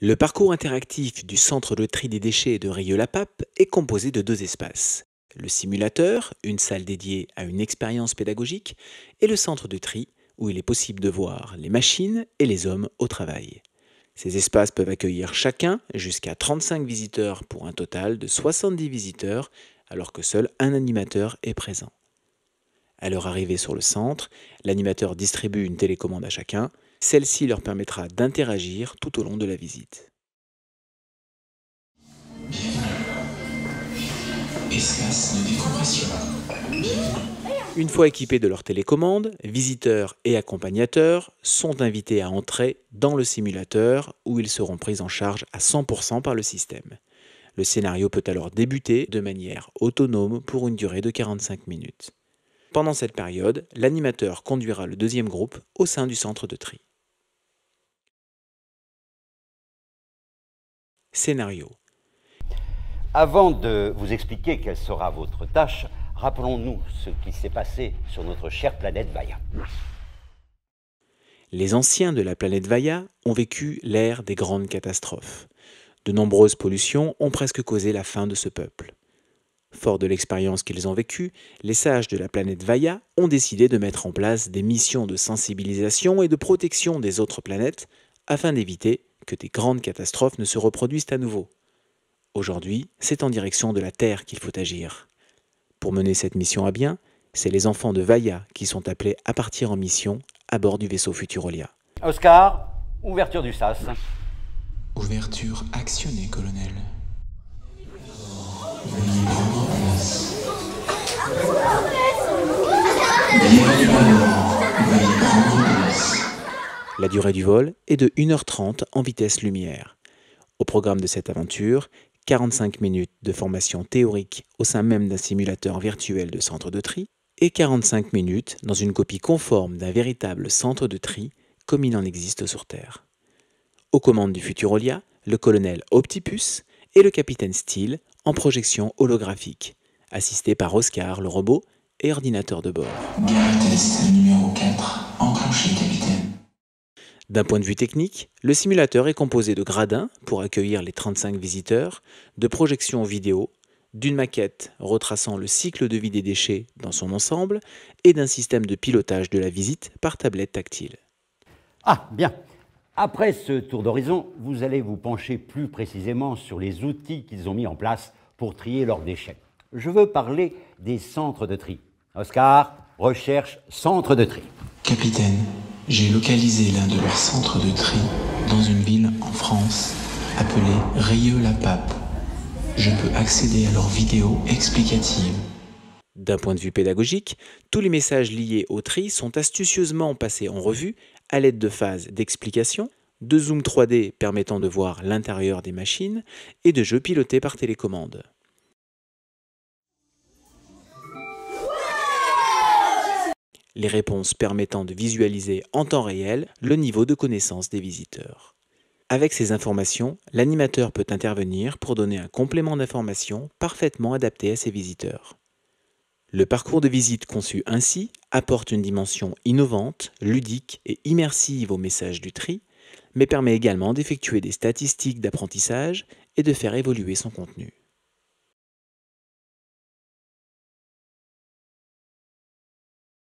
Le parcours interactif du centre de tri des déchets de Rieux-la-Pape est composé de deux espaces. Le simulateur, une salle dédiée à une expérience pédagogique, et le centre de tri, où il est possible de voir les machines et les hommes au travail. Ces espaces peuvent accueillir chacun jusqu'à 35 visiteurs pour un total de 70 visiteurs, alors que seul un animateur est présent. À leur arrivée sur le centre, l'animateur distribue une télécommande à chacun. Celle-ci leur permettra d'interagir tout au long de la visite. Espace de décompression. Une fois équipés de leur télécommande, visiteurs et accompagnateurs sont invités à entrer dans le simulateur où ils seront pris en charge à 100% par le système. Le scénario peut alors débuter de manière autonome pour une durée de 45 minutes. Pendant cette période, l'animateur conduira le deuxième groupe au sein du centre de tri. Scénario. Avant de vous expliquer quelle sera votre tâche, rappelons-nous ce qui s'est passé sur notre chère planète Vailla. Les anciens de la planète Vailla ont vécu l'ère des grandes catastrophes. De nombreuses pollutions ont presque causé la fin de ce peuple. Forts de l'expérience qu'ils ont vécue, les sages de la planète Vailla ont décidé de mettre en place des missions de sensibilisation et de protection des autres planètes afin d'éviter que des grandes catastrophes ne se reproduisent à nouveau. Aujourd'hui, c'est en direction de la Terre qu'il faut agir. Pour mener cette mission à bien, c'est les enfants de Vailla qui sont appelés à partir en mission à bord du vaisseau Futurolia. Oscar, ouverture du SAS. Ouverture actionnée, colonel. Veuillez prendre place. Bienvenue à bord. Veuillez prendre place. La durée du vol est de 1h30 en vitesse lumière. Au programme de cette aventure, 45 minutes de formation théorique au sein même d'un simulateur virtuel de centre de tri et 45 minutes dans une copie conforme d'un véritable centre de tri comme il en existe sur Terre. Aux commandes du Futurolia, le colonel Optipus et le capitaine Steele en projection holographique, assistés par Oscar le robot et ordinateur de bord. Gare test numéro 4, enclenché, capitaine. D'un point de vue technique, le simulateur est composé de gradins pour accueillir les 35 visiteurs, de projections vidéo, d'une maquette retraçant le cycle de vie des déchets dans son ensemble et d'un système de pilotage de la visite par tablette tactile. Ah, bien. Après ce tour d'horizon, vous allez vous pencher plus précisément sur les outils qu'ils ont mis en place pour trier leurs déchets. Je veux parler des centres de tri. Oscar, recherche centre de tri. Capitaine, j'ai localisé l'un de leurs centres de tri dans une ville en France appelée Rieux-la-Pape. Je peux accéder à leurs vidéos explicatives. D'un point de vue pédagogique, tous les messages liés au tri sont astucieusement passés en revue à l'aide de phases d'explication, de zoom 3D permettant de voir l'intérieur des machines et de jeux pilotés par télécommande. Les réponses permettant de visualiser en temps réel le niveau de connaissance des visiteurs. Avec ces informations, l'animateur peut intervenir pour donner un complément d'information parfaitement adapté à ses visiteurs. Le parcours de visite conçu ainsi apporte une dimension innovante, ludique et immersive au message du tri, mais permet également d'effectuer des statistiques d'apprentissage et de faire évoluer son contenu.